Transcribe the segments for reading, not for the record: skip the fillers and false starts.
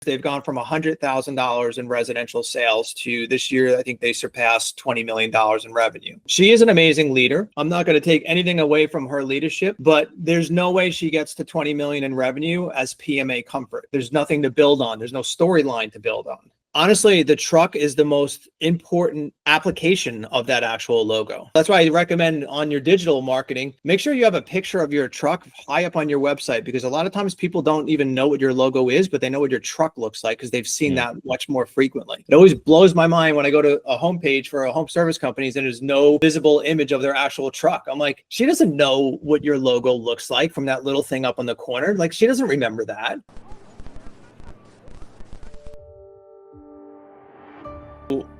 They've gone from $100,000 in residential sales to this year, I think they surpassed $20 million in revenue. She is an amazing leader. I'm not going to take anything away from her leadership, but there's no way she gets to 20 million in revenue as PMA Comfort. There's nothing to build on. There's no storyline to build on. Honestly, the truck is the most important application of that actual logo. That's why I recommend on your digital marketing, make sure you have a picture of your truck high up on your website, because a lot of times people don't even know what your logo is, but they know what your truck looks like because they've seen that much more frequently. It always blows my mind when I go to a homepage for a home service companies and there's no visible image of their actual truck. I'm like, she doesn't know what your logo looks like from that little thing up on the corner. Like, she doesn't remember that.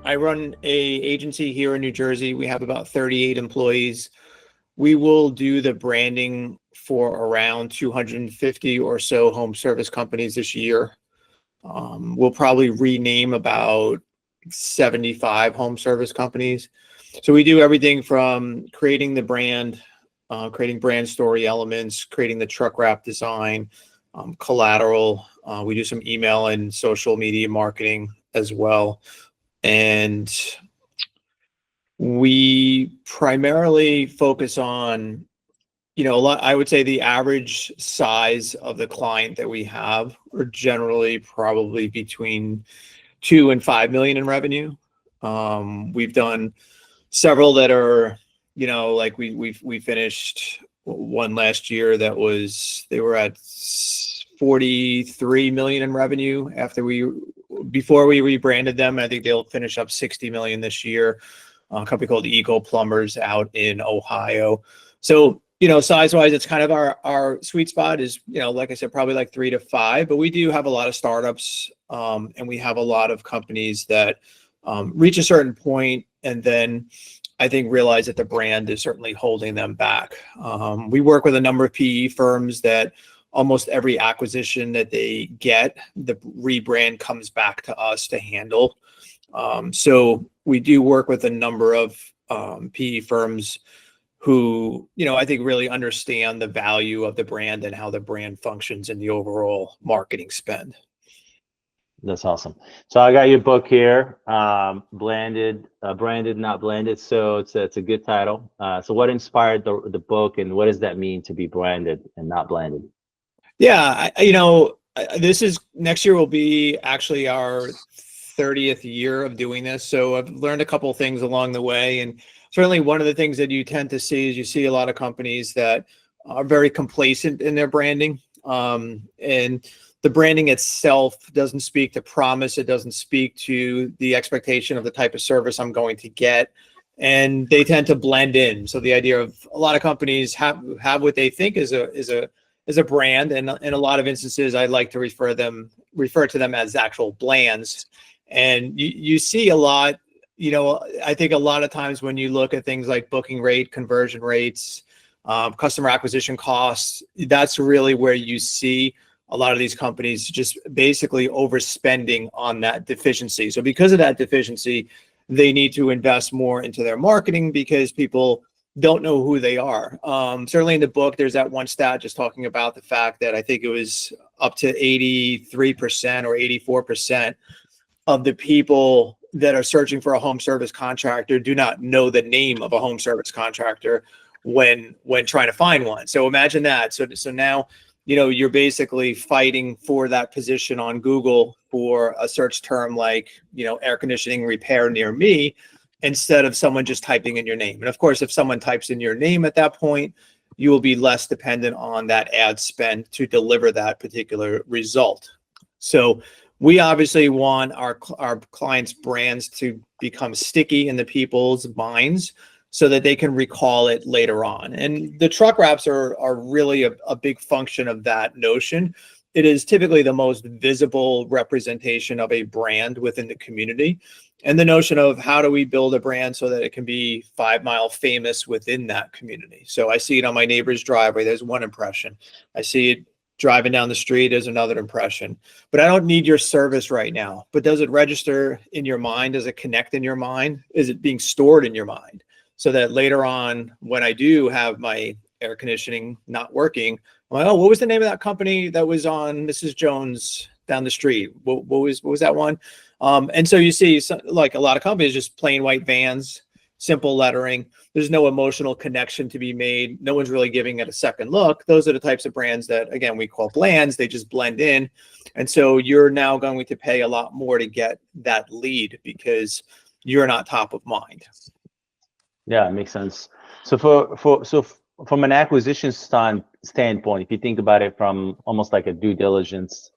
I run a agency here in New Jersey. We have about 38 employees. We will do the branding for around 250 or so home service companies this year. We'll probably rename about 75 home service companies. So we do everything from creating the brand, creating brand story elements, creating the truck wrap design, collateral. We do some email and social media marketing as well. And we primarily focus on, I would say the average size of the client that we have are generally probably between 2 and 5 million in revenue. We've done several that are, like we finished one last year that they were at 43 million in revenue before we rebranded them. I think they'll finish up 60 million this year. A company called Eagle Plumbers out in Ohio. So, size wise, it's kind of our sweet spot is, like I said, probably like 3 to 5, but we do have a lot of startups, and we have a lot of companies that reach a certain point and then I think realize that the brand is certainly holding them back. We work with a number of PE firms that almost every acquisition that they get, the rebrand comes back to us to handle. So we do work with a number of PE firms who, I think really understand the value of the brand and how the brand functions in the overall marketing spend. That's awesome. So I got your book here, Branded, Not Blended. So it's a good title. So what inspired the book, and what does that mean to be branded and not blended? Yeah, this is next year will be actually our 30th year of doing this. So I've learned a couple of things along the way. And certainly one of the things that you tend to see is you see a lot of companies that are very complacent in their branding. And the branding itself doesn't speak to promise. It doesn't speak to the expectation of the type of service I'm going to get. And they tend to blend in. So the idea of a lot of companies have what they think is a brand, and in a lot of instances, I like to refer to them as actual blands. And you see a lot, I think a lot of times when you look at things like booking rate, conversion rates, customer acquisition costs, that's really where you see a lot of these companies just basically overspending on that deficiency. So because of that deficiency, they need to invest more into their marketing because people don't know who they are. Certainly in the book, there's that one stat just talking about the fact that I think it was up to 83% or 84% of the people that are searching for a home service contractor do not know the name of a home service contractor when trying to find one. So imagine that. So now, you're basically fighting for that position on Google for a search term like, air conditioning repair near me, instead of someone just typing in your name. And of course, if someone types in your name at that point, you will be less dependent on that ad spend to deliver that particular result. So we obviously want our clients' brands to become sticky in the people's minds so that they can recall it later on. And the truck wraps are really a big function of that notion. It is typically the most visible representation of a brand within the community. And the notion of how do we build a brand so that it can be 5 mile famous within that community. So I see it on my neighbor's driveway, there's one impression. I see it driving down the street, there's another impression. But I don't need your service right now. But does it register in your mind? Does it connect in your mind? Is it being stored in your mind? So that later on, when I do have my air conditioning not working, I'm like, oh, what was the name of that company that was on Mrs. Jones' down the street. What was that one? And so you see like a lot of companies, just plain white vans, simple lettering. There's no emotional connection to be made. No one's really giving it a second look. Those are the types of brands that, again, we call blands. They just blend in. And so you're now going to pay a lot more to get that lead because you're not top of mind. Yeah, it makes sense. So from an acquisition standpoint, if you think about it from almost like a due diligence,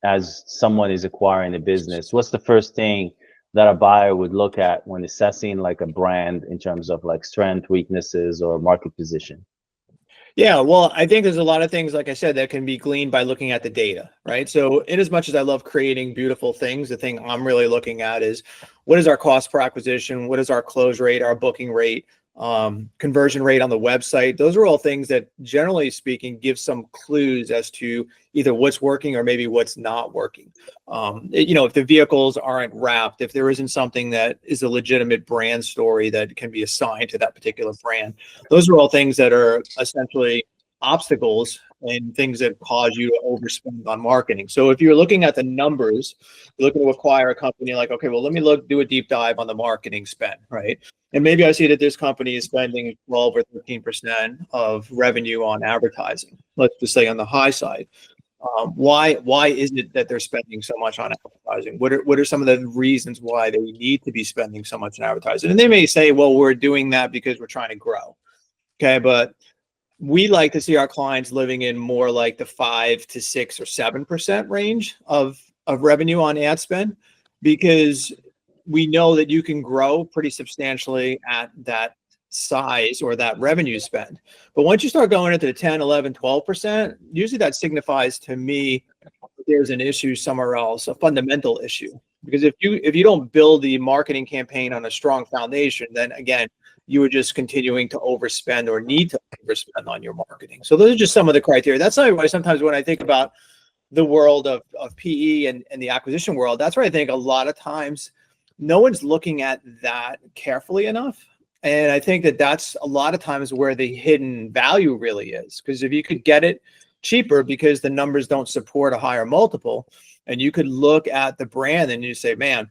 as someone is acquiring a business, what's the first thing that a buyer would look at when assessing like a brand in terms of like strength, weaknesses, or market position? Yeah, well, I think there's a lot of things, like I said, that can be gleaned by looking at the data, right? So in as much as I love creating beautiful things, the thing I'm really looking at is what is our cost per acquisition? What is our close rate, our booking rate, conversion rate on the website? Those are all things that, generally speaking, give some clues as to either what's working or maybe what's not working. If the vehicles aren't wrapped, if there isn't something that is a legitimate brand story that can be assigned to that particular brand, those are all things that are essentially obstacles and things that cause you to overspend on marketing. So if you're looking at the numbers, you're looking to acquire a company, like, okay, well, let me do a deep dive on the marketing spend, right? And maybe I see that this company is spending 12 or 13% of revenue on advertising. Let's just say on the high side. Why is it that they're spending so much on advertising? What are some of the reasons why they need to be spending so much on advertising? And they may say, well, we're doing that because we're trying to grow. Okay, but we like to see our clients living in more like the 5 to 6 or 7% range of revenue on ad spend, because we know that you can grow pretty substantially at that size or that revenue spend. But once you start going into the 10, 11, 12%, usually that signifies to me there's an issue somewhere else, a fundamental issue. Because if you don't build the marketing campaign on a strong foundation, then again, you are just continuing to overspend or need to overspend on your marketing. So those are just some of the criteria. That's why sometimes when I think about the world of PE and the acquisition world, that's where I think a lot of times no one's looking at that carefully enough. And I think that that's a lot of times where the hidden value really is. Because if you could get it cheaper because the numbers don't support a higher multiple, and you could look at the brand and you say, man,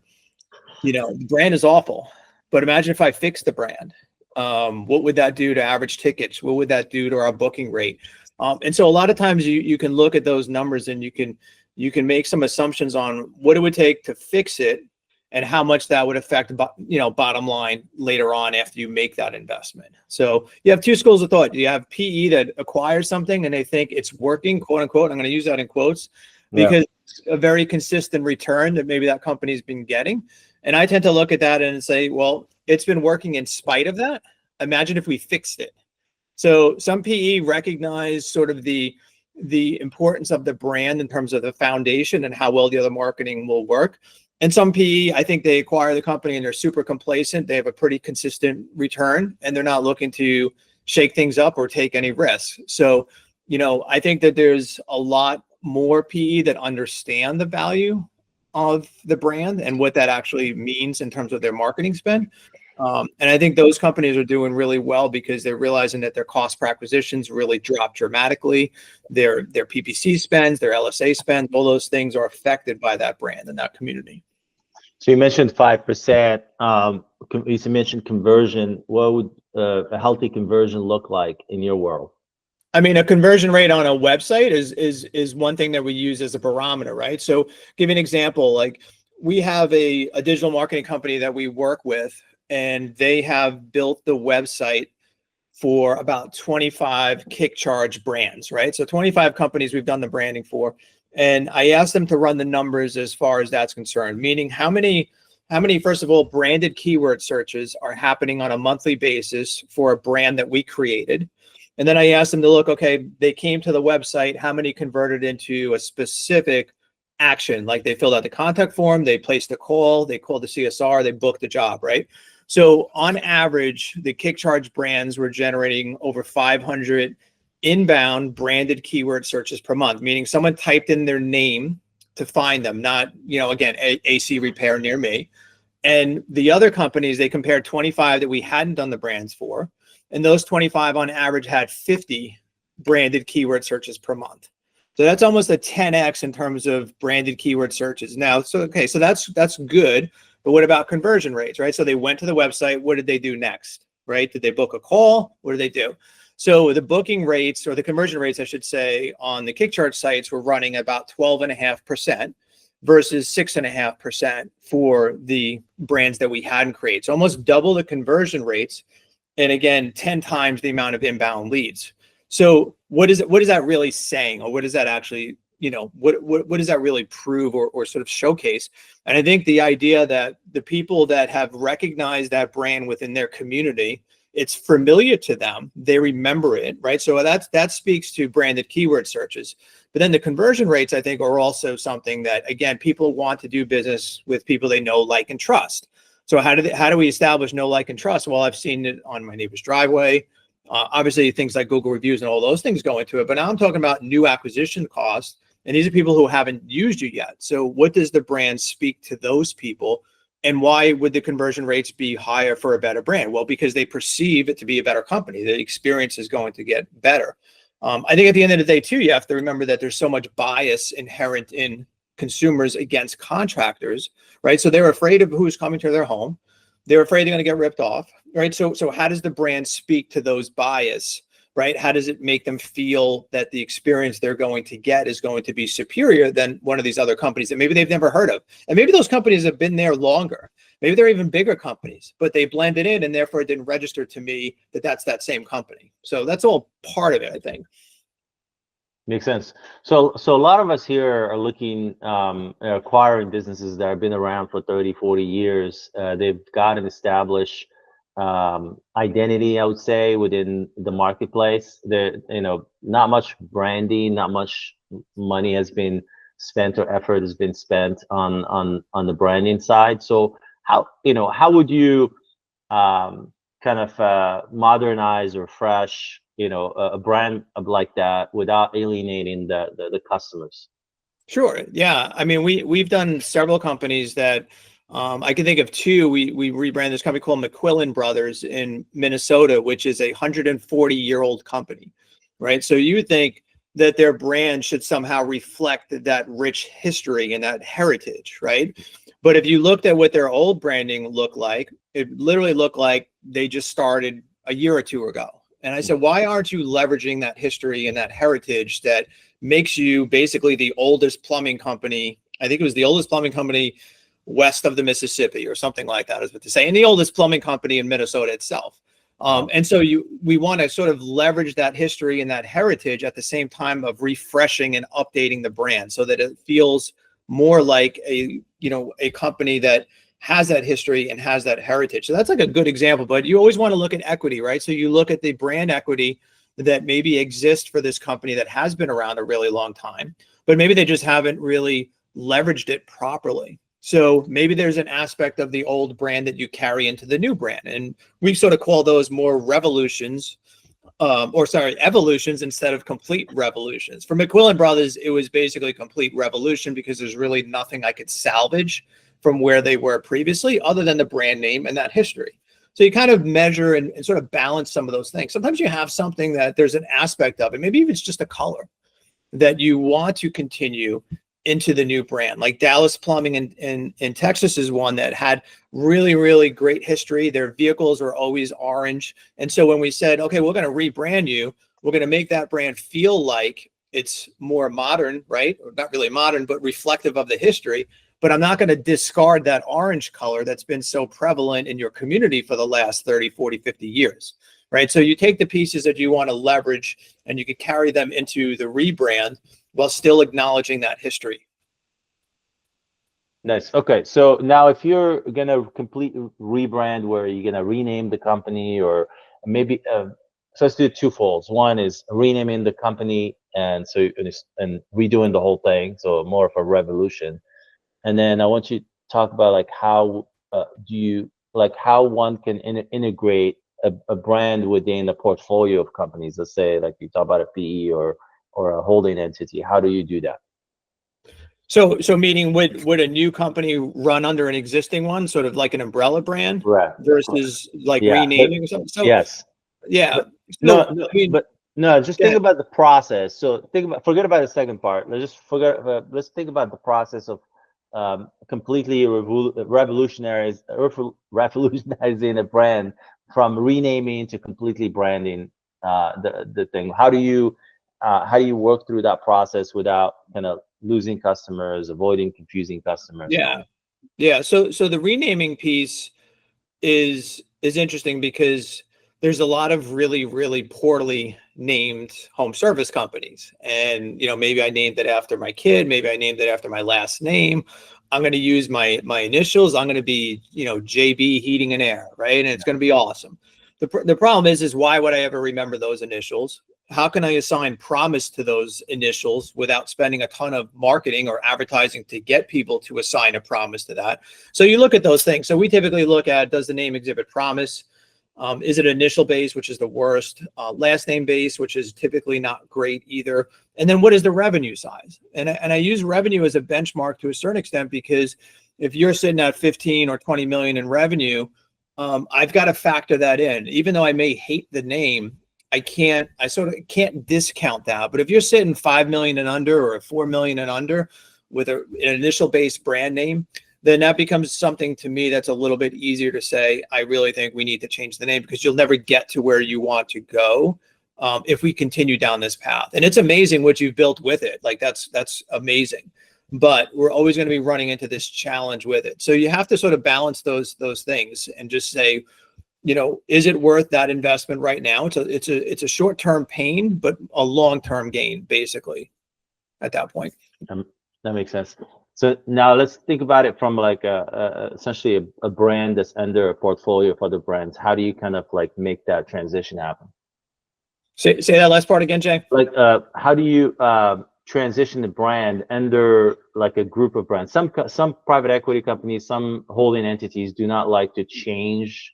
the brand is awful, but imagine if I fix the brand. What would that do to average tickets? What would that do to our booking rate? And so a lot of times you can look at those numbers and you can make some assumptions on what it would take to fix it and how much that would affect, bottom line later on after you make that investment. So you have two schools of thought. You have PE that acquires something and they think it's working, quote unquote. I'm going to use that in quotes because it's a very consistent return that maybe that company's been getting. And I tend to look at that and say, well, it's been working in spite of that. Imagine if we fixed it. So some PE recognize sort of the importance of the brand in terms of the foundation and how well the other marketing will work. And some PE, I think they acquire the company and they're super complacent. They have a pretty consistent return and they're not looking to shake things up or take any risks. So, I think that there's a lot more PE that understand the value of the brand and what that actually means in terms of their marketing spend. And I think those companies are doing really well because they're realizing that their cost per acquisitions really dropped dramatically. Their PPC spends, their LSA spends, all those things are affected by that brand and that community. So you mentioned 5%. You mentioned conversion. What would a healthy conversion look like in your world? I mean, a conversion rate on a website is one thing that we use as a barometer, right? So give you an example, like we have a digital marketing company that we work with, and they have built the website for about 25 kick charge brands, right? So 25 companies we've done the branding for. And I asked them to run the numbers as far as that's concerned, meaning how many, first of all, branded keyword searches are happening on a monthly basis for a brand that we created. And then I asked them to look, okay, they came to the website, how many converted into a specific action? Like they filled out the contact form, they placed a call, they called the CSR, they booked the job, right? So on average, the kick charge brands were generating over 500 inbound branded keyword searches per month, meaning someone typed in their name to find them, not, again, AC repair near me. And the other companies, they compared 25 that we hadn't done the brands for. And those 25 on average had 50 branded keyword searches per month. So that's almost a 10x in terms of branded keyword searches. Now, so okay, so that's good. But what about conversion rates, right? So they went to the website. What did they do next, right? Did they book a call? What did they do? So the booking rates, or the conversion rates, I should say, on the Kickchart sites were running about 12.5% versus 6.5% for the brands that we hadn't created. So almost double the conversion rates, and again, 10 times the amount of inbound leads. So what is that really saying, or what does that actually, what does that really prove or sort of showcase? And I think the idea that the people that have recognized that brand within their community, it's familiar to them, they remember it, right? So that speaks to branded keyword searches. But then the conversion rates, I think, are also something that, again, people want to do business with people they know, like, and trust. So how do we establish know, like, and trust? Well, I've seen it on my neighbor's driveway. Obviously, things like Google reviews and all those things go into it. But now I'm talking about new acquisition costs. And these are people who haven't used you yet. So what does the brand speak to those people? And why would the conversion rates be higher for a better brand? Well, because they perceive it to be a better company. The experience is going to get better. I think at the end of the day, too, you have to remember that there's so much bias inherent in consumers against contractors, right? So they're afraid of who's coming to their home. They're afraid they're going to get ripped off, right? So how does the brand speak to those bias, right? How does it make them feel that the experience they're going to get is going to be superior than one of these other companies that maybe they've never heard of? And maybe those companies have been there longer. Maybe they're even bigger companies, but they blended in, and therefore it didn't register to me that that's that same company. So that's all part of it, I think. Makes sense. So a lot of us here are looking, acquiring businesses that have been around for 30, 40 years. They've got an established identity, I would say, within the marketplace. Not much branding, not much money has been spent or effort has been spent on the branding side. So how would you kind of modernize or refresh a brand like that without alienating the customers? Sure. Yeah. I mean, we've done several companies that I can think of two. We rebranded this company called McQuillan Brothers in Minnesota, which is a 140-year-old company, right? So you would think that their brand should somehow reflect that rich history and that heritage, right? But if you looked at what their old branding looked like, it literally looked like they just started a year or two ago. And I said, why aren't you leveraging that history and that heritage that makes you basically the oldest plumbing company? I think it was the oldest plumbing company west of the Mississippi or something like that, is what to say, and the oldest plumbing company in Minnesota itself. And so we want to sort of leverage that history and that heritage at the same time of refreshing and updating the brand so that it feels more like a company that has that history and has that heritage. So that's like a good example, but you always want to look at equity, right? So you look at the brand equity that maybe exists for this company that has been around a really long time, but maybe they just haven't really leveraged it properly. So maybe there's an aspect of the old brand that you carry into the new brand. And we sort of call those more evolutions instead of complete revolutions. For McQuillan Brothers, it was basically complete revolution because there's really nothing I could salvage from where they were previously other than the brand name and that history. So you kind of measure and sort of balance some of those things. Sometimes you have something that there's an aspect of it, maybe even it's just a color that you want to continue into the new brand. Like Dallas Plumbing in Texas is one that had really, really great history. Their vehicles are always orange. And so when we said, okay, we're going to rebrand you, we're going to make that brand feel like it's more modern, right? Or not really modern, but reflective of the history. But I'm not going to discard that orange color that's been so prevalent in your community for the last 30, 40, 50 years, right? So you take the pieces that you want to leverage and you can carry them into the rebrand while still acknowledging that history. Nice. Okay. So now if you're going to complete rebrand where you're going to rename the company or maybe, so let's do two folds. One is renaming the company and redoing the whole thing. So more of a revolution. And then I want you to talk about like how how one can integrate a brand within a portfolio of companies. Let's say like you talk about a PE or a holding entity. How do you do that? So meaning would a new company run under an existing one, sort of like an umbrella brand, right, versus like renaming or something? So yes, yeah. but, No, just Yeah. think about the process. So forget about the second part. Let's think about the process of completely revolutionizing a brand from renaming to completely branding the thing. How do you work through that process without kind of losing customers, avoiding confusing customers and all Yeah. Yeah. So the renaming piece is interesting because there's a lot of really poorly named home service companies, and maybe I named it after my kid, maybe I named it after my last name. I'm going to use my initials. I'm going to be JB Heating and Air, right? And it's going to be awesome. The problem is why would I ever remember those initials? How can I assign promise to those initials without spending a ton of marketing or advertising to get people to assign a promise to that? So you look at those things. So we typically look at, does the name exhibit promise? Is it initial base, which is the worst? Last name base, which is typically not great either. And then what is the revenue size? And I use revenue as a benchmark to a certain extent, because if you're sitting at 15 or 20 million in revenue, I've got to factor that in. Even though I may hate the name, I sort of can't discount that. But if you're sitting 5 million and under, or 4 million and under with an initial base brand name, then that becomes something to me that's a little bit easier to say, I really think we need to change the name, because you'll never get to where you want to go if we continue down this path. And it's amazing what you've built with it. Like that's amazing. But we're always going to be running into this challenge with it. So you have to sort of balance those things and just say, is it worth that investment right now? It's a short-term pain, but a long-term gain, basically, at that point. That makes sense. So now let's think about it from like essentially a brand that's under a portfolio of other brands. How do you kind of like make that transition happen? Say that last part again, Jay. Like, how do you transition the brand under like a group of brands? Some private equity companies, some holding entities do not like to change,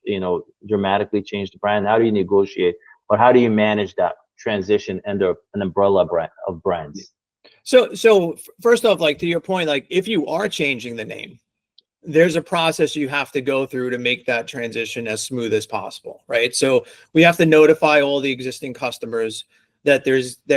dramatically change the brand. How do you negotiate, or how do you manage that transition under an umbrella brand of brands? So first off, like to your point, like if you are changing the name, there's a process you have to go through to make that transition as smooth as possible, right? So we have to notify all the existing customers that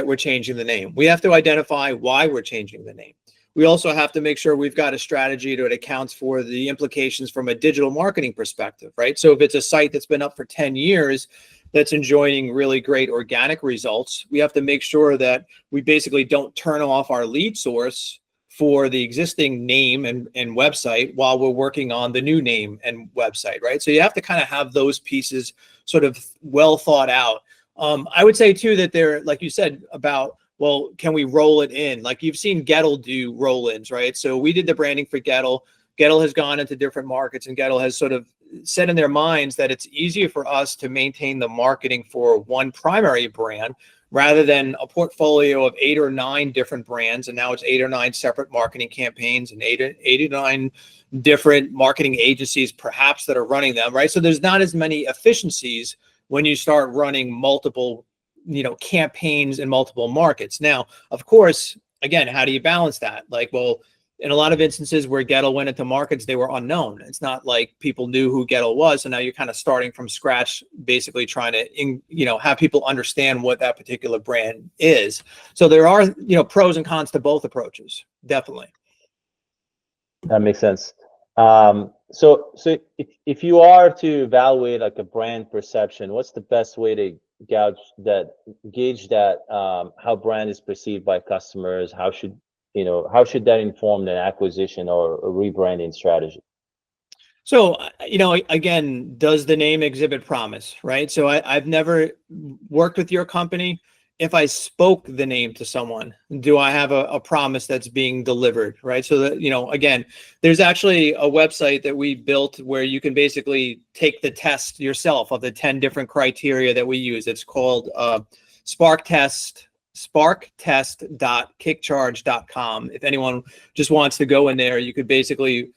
we're changing the name. We have to identify why we're changing the name. We also have to make sure we've got a strategy that accounts for the implications from a digital marketing perspective, right? So if it's a site that's been up for 10 years, that's enjoying really great organic results, we have to make sure that we basically don't turn off our lead source for the existing name and website while we're working on the new name and website, right? So you have to kind of have those pieces sort of well thought out. I would say too that they're, like you said about, well, can we roll it in? Like you've seen Gettle do roll-ins, right? So we did the branding for Gettle. Gettle has gone into different markets, and Gettle has sort of said in their minds that it's easier for us to maintain the marketing for one primary brand rather than a portfolio of 8 or 9 different brands. And now it's 8 or 9 separate marketing campaigns and 8 or 9 different marketing agencies perhaps that are running them, right? So there's not as many efficiencies when you start running multiple, campaigns in multiple markets. Now, of course, again, how do you balance that? Like, well, in a lot of instances where Gettle went into markets, they were unknown. It's not like people knew who Gettle was. So now you're kind of starting from scratch, basically trying to, have people understand what that particular brand is. So there are, pros and cons to both approaches, definitely. That makes sense. So if you are to evaluate like a brand perception, what's the best way to gauge that how brand is perceived by customers? How should that inform the acquisition or a rebranding strategy? So, again, does the name exhibit promise, right? So I've never worked with your company. If I spoke the name to someone, do I have a promise that's being delivered, right? So that, again, there's actually a website that we built where you can basically take the test yourself of the 10 different criteria that we use. It's called sparktest.kickcharge.com. If anyone just wants to go in there, you could basically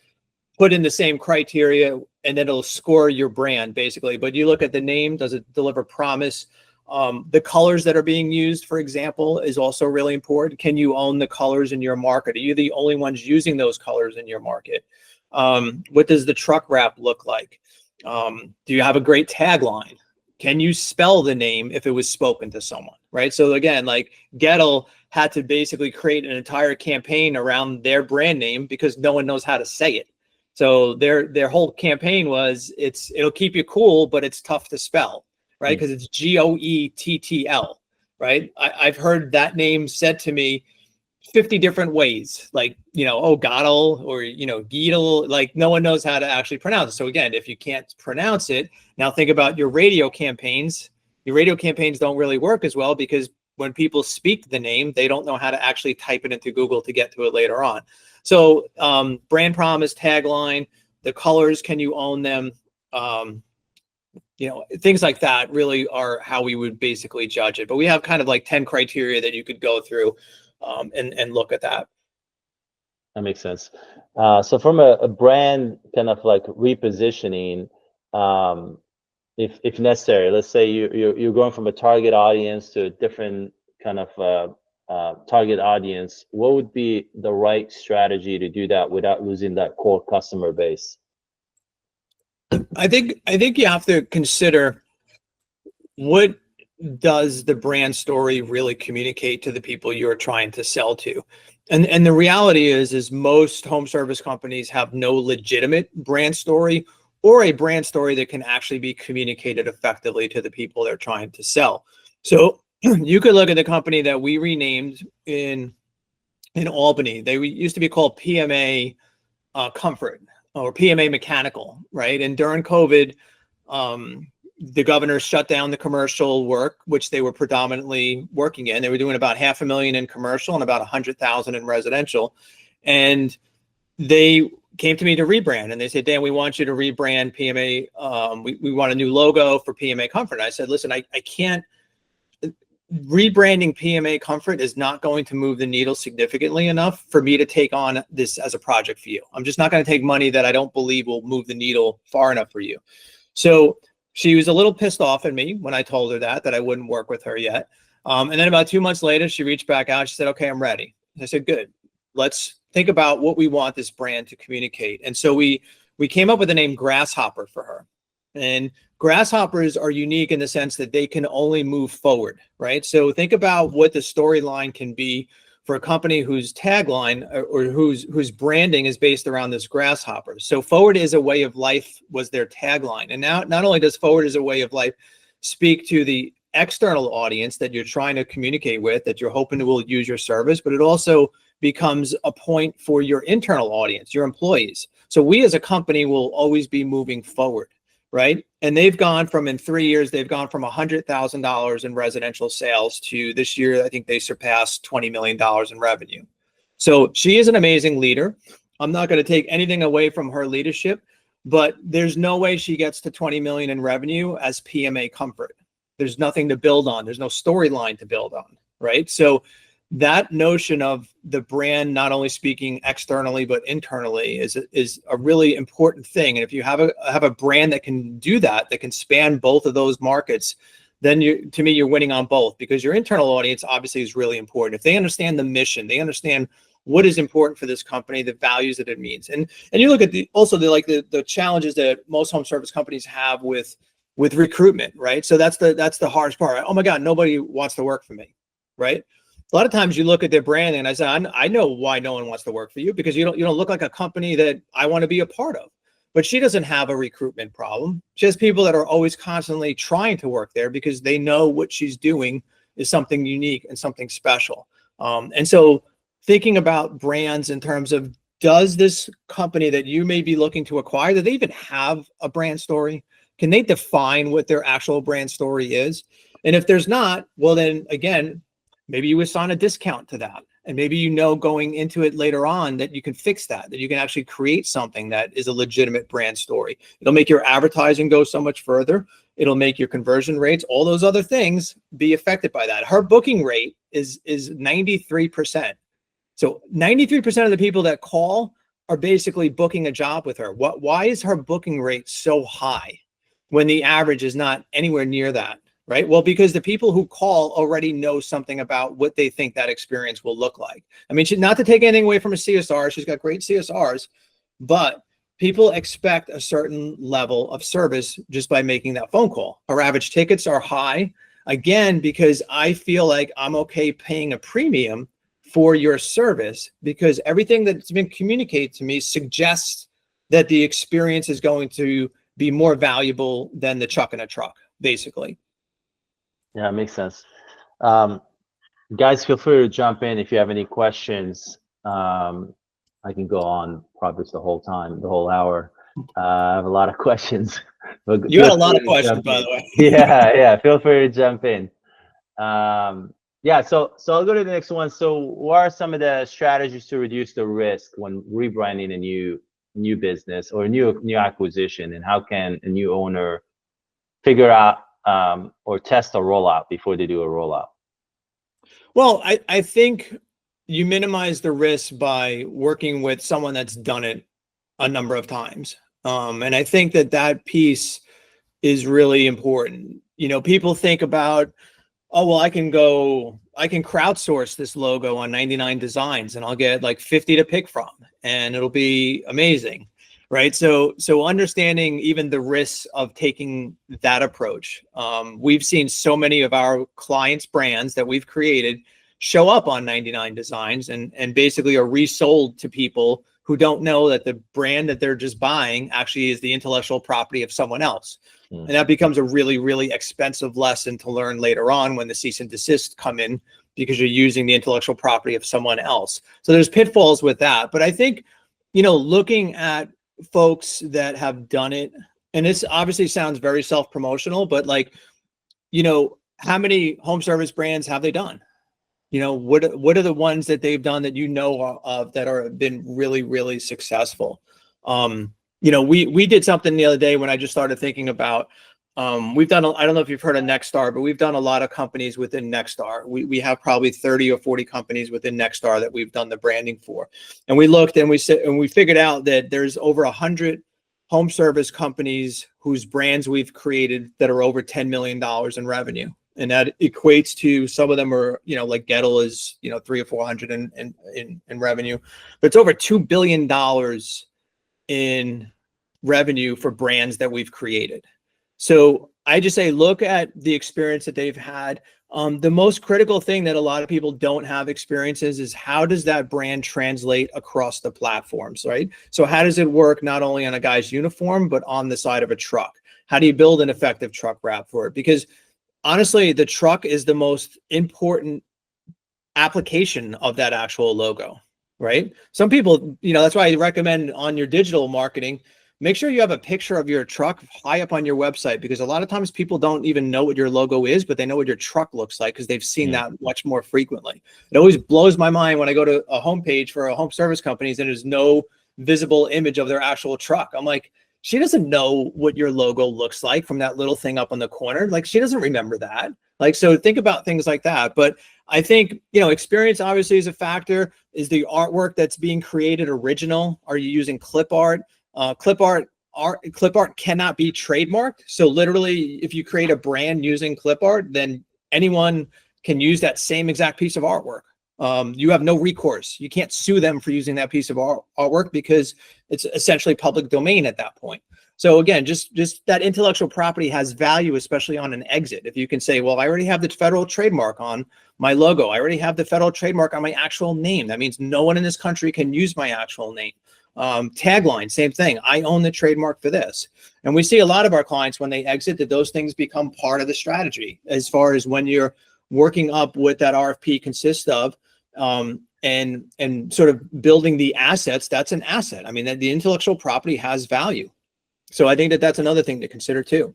put in the same criteria and then it'll score your brand basically. But you look at the name, does it deliver promise? The colors that are being used, for example, is also really important. Can you own the colors in your market? Are you the only ones using those colors in your market? What does the truck wrap look like? Do you have a great tagline? can you spell the name if it was spoken to someone, right? So again, like Gettle had to basically create an entire campaign around their brand name because no one knows how to say it. So their whole campaign was it'll keep you cool, but it's tough to spell, right? Because it's Goettl, right? I've heard that name said to me 50 different ways, like, oh, Gottel or, Geetle, like no one knows how to actually pronounce it. So again, if you can't pronounce it, now think about your radio campaigns. Your radio campaigns don't really work as well because when people speak the name, they don't know how to actually type it into Google to get to it later on. So brand promise, tagline, the colors, can you own them? Things like that really are how we would basically judge it. But we have kind of like 10 criteria that you could go through and look at that. That makes sense. So from a brand kind of like repositioning, if necessary, let's say you're going from a target audience to a different kind of target audience, what would be the right strategy to do that without losing that core customer base? I think you have to consider, what does the brand story really communicate to the people you're trying to sell to? And the reality is most home service companies have no legitimate brand story or a brand story that can actually be communicated effectively to the people they're trying to sell. So you could look at the company that we renamed in Albany. They used to be called PMA Comfort or PMA Mechanical, right? And during COVID, the governor shut down the commercial work, which they were predominantly working in. They were doing about $500,000 in commercial and about 100,000 in residential. And they came to me to rebrand, and they said, Dan, we want you to rebrand PMA. We want a new logo for PMA Comfort. And I said, listen, I can't. Rebranding PMA Comfort is not going to move the needle significantly enough for me to take on this as a project for you. I'm just not going to take money that I don't believe will move the needle far enough for you. So she was a little pissed off at me when I told her that I wouldn't work with her yet. And then about 2 months later, she reached back out. She said, okay, I'm ready. I said, good. Let's think about what we want this brand to communicate. And so we came up with the name Grasshopper for her. And grasshoppers are unique in the sense that they can only move forward, right? So think about what the storyline can be for a company whose tagline or whose branding is based around this grasshopper. So forward is a way of life was their tagline. And now not only does forward is a way of life speak to the external audience that you're trying to communicate with, that you're hoping will use your service, but it also becomes a point for your internal audience, your employees. So we as a company will always be moving forward, right? And they've gone from, in 3 years, they've gone from $100,000 in residential sales to this year, I think they surpassed $20 million in revenue. So she is an amazing leader. I'm not going to take anything away from her leadership, but there's no way she gets to 20 million in revenue as PMA Comfort. There's nothing to build on. There's no storyline to build on, right? So that notion of the brand not only speaking externally but internally is a really important thing. And if you have a brand that can do that, that can span both of those markets, then to me you're winning on both, because your internal audience obviously is really important. If they understand the mission, they understand what is important for this company, the values that it means. And you look at the challenges that most home service companies have with recruitment, right? So that's the hardest part. Oh my God, nobody wants to work for me, right? A lot of times you look at their branding and I say, I know why no one wants to work for you, because you don't look like a company that I want to be a part of. But she doesn't have a recruitment problem. She has people that are always constantly trying to work there because they know what she's doing is something unique and something special. And so thinking about brands in terms of, does this company that you may be looking to acquire, do they even have a brand story? Can they define what their actual brand story is? And if there's not, well, then again, maybe you assign a discount to that. And maybe going into it later on that you can fix that you can actually create something that is a legitimate brand story. It'll make your advertising go so much further. It'll make your conversion rates, all those other things, be affected by that. Her booking rate is 93%. So 93% of the people that call are basically booking a job with her. Why is her booking rate so high when the average is not anywhere near that? Right? Well, because the people who call already know something about what they think that experience will look like. I mean, not to take anything away from a CSR, she's got great CSRs, but people expect a certain level of service just by making that phone call. Our average tickets are high, again, because I feel like I'm okay paying a premium for your service, because everything that's been communicated to me suggests that the experience is going to be more valuable than the chuck in a truck, basically. Yeah, it makes sense. Guys, feel free to jump in if you have any questions. I can go on probably the whole time, the whole hour. I have a lot of questions. But You had a feel lot free of to questions, jump by in. the way. Yeah, feel free to jump in. Yeah, so I'll go to the next one. So what are some of the strategies to reduce the risk when rebranding a new business or new acquisition, and how can a new owner figure out or test a rollout before they do a rollout? Well, I think you minimize the risk by working with someone that's done it a number of times. And I think that piece is really important. You know, people think about, oh, well, I can crowdsource this logo on 99 Designs and I'll get like 50 to pick from and it'll be amazing. Right. So understanding even the risks of taking that approach. We've seen so many of our clients' brands that we've created show up on 99 Designs and basically are resold to people who don't know that the brand that they're just buying actually is the intellectual property of someone else. And that becomes a really, really expensive lesson to learn later on when the cease and desist come in, because you're using the intellectual property of someone else. So there's pitfalls with that. But I think, you know, looking at folks that have done it, and this obviously sounds very self-promotional, but like, you know, how many home service brands have they done? You know, what are the ones that they've done that you know of that are been really, really successful? You know, we did something the other day when I just started thinking about, we've done, I don't know if you've heard of Nexstar, but we've done a lot of companies within Nexstar. We have probably 30 or 40 companies within Nexstar that we've done the branding for. And we looked and we said, and we figured out that there's over 100 home service companies whose brands we've created that are over $10 million in revenue. And that equates to, some of them are, you know, like Gettle is, you know, 300 or 400 in revenue, but it's over $2 billion in revenue for brands that we've created. So I just say, look at the experience that they've had. The most critical thing that a lot of people don't have experiences is, how does that brand translate across the platforms, right? So how does it work not only on a guy's uniform, but on the side of a truck? How do you build an effective truck wrap for it? Because honestly, the truck is the most important application of that actual logo, right? Some people, you know, that's why I recommend on your digital marketing, make sure you have a picture of your truck high up on your website, because a lot of times people don't even know what your logo is, but they know what your truck looks like because they've seen that much more frequently. It always blows my mind when I go to a homepage for a home service companies and there's no visible image of their actual truck. I'm like, she doesn't know what your logo looks like from that little thing up on the corner. Like, she doesn't remember that. Like, so think about things like that. But I think, you know, experience obviously is a factor. Is the artwork that's being created original? Are you using clip art? Clip art cannot be trademarked. So literally, if you create a brand using clip art, then anyone can use that same exact piece of artwork. You have no recourse. You can't sue them for using that piece of artwork because it's essentially public domain at that point. So again, just that intellectual property has value, especially on an exit. If you can say, well, I already have the federal trademark on my logo. I already have the federal trademark on my actual name. That means no one in this country can use my actual name. Tagline, same thing. I own the trademark for this. And we see a lot of our clients when they exit that those things become part of the strategy, as far as when you're working up what that RFP consists of, and sort of building the assets. That's an asset. I mean, the intellectual property has value. So I think that that's another thing to consider too.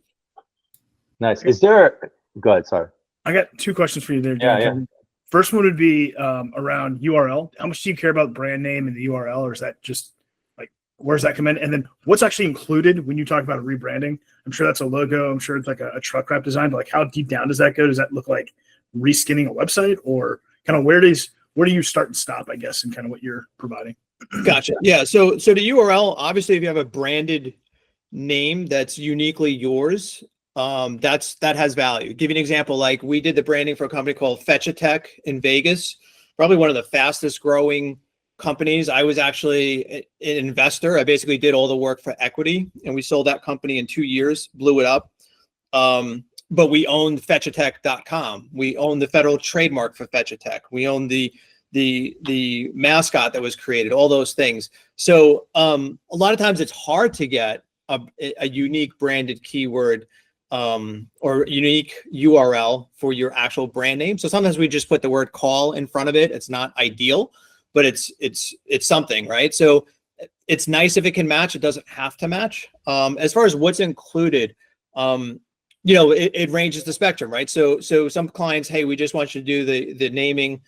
Nice. Is there, go ahead, sorry. I got two questions for you there, Dan. Yeah. First one would be around URL. How much do you care about brand name and the URL, or is that just like, where's that come in? And then what's actually included when you talk about rebranding? I'm sure that's a logo. I'm sure it's like a truck wrap design, but like, how deep down does that go? Does that look like reskinning a website, or kind of where do you start and stop, I guess, and kind of what you're providing? Gotcha. Yeah. So the URL, obviously, if you have a branded name that's uniquely yours, that has value. Give you an example. Like, we did the branding for a company called Fetch-A-Tech in Vegas, probably one of the fastest growing companies. I was actually an investor. I basically did all the work for equity, and we sold that company in 2 years, blew it up. But we owned fetchattech.com. We owned the federal trademark for Fetchattech. We owned the mascot that was created, all those things. So a lot of times it's hard to get a unique branded keyword or unique URL for your actual brand name. So sometimes we just put the word call in front of it. It's not ideal, but it's something, right? So it's nice if it can match. It doesn't have to match. As far as what's included, you know, it ranges the spectrum, right? So some clients, hey, we just want you to do the naming,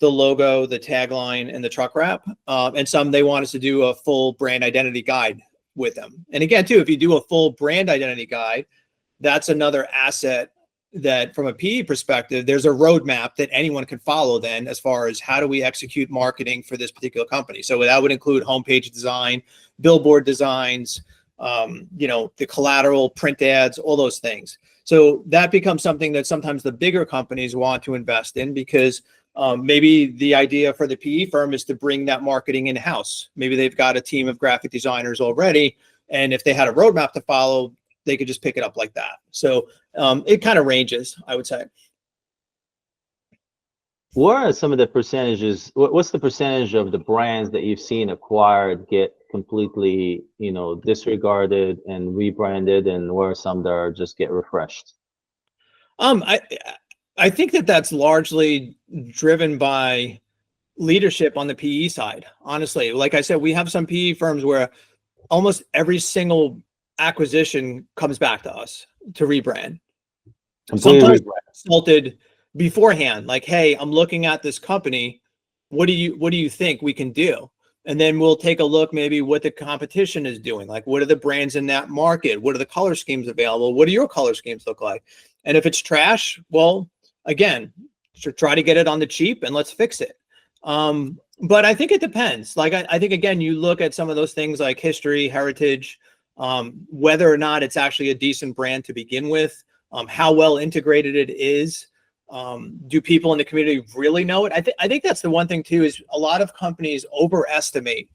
the logo, the tagline, and the truck wrap. And some, they want us to do a full brand identity guide with them. And again, too, if you do a full brand identity guide, that's another asset that from a PE perspective, there's a roadmap that anyone can follow then as far as how do we execute marketing for this particular company. So that would include homepage design, billboard designs, you know, the collateral, print ads, all those things. So that becomes something that sometimes the bigger companies want to invest in because maybe the idea for the PE firm is to bring that marketing in-house. Maybe they've got a team of graphic designers already, and if they had a roadmap to follow, they could just pick it up like that. So it kind of ranges, I would say. What are some of the percentages? What's the percentage of the brands that you've seen acquired get completely, you know, disregarded and rebranded, and where are some that are just get refreshed? I think that's largely driven by leadership on the PE side. Honestly, like I said, we have some PE firms where almost every single acquisition comes back to us to rebrand. Sometimes consulted beforehand, like, hey, I'm looking at this company. What do you think we can do? And then we'll take a look maybe what the competition is doing. Like, what are the brands in that market? What are the color schemes available? What do your color schemes look like? And if it's trash, well, again, try to get it on the cheap and let's fix it. But I think it depends. Like, I think, again, you look at some of those things like history, heritage, whether or not it's actually a decent brand to begin with, how well integrated it is. Do people in the community really know it? I think that's the one thing too, is a lot of companies overestimate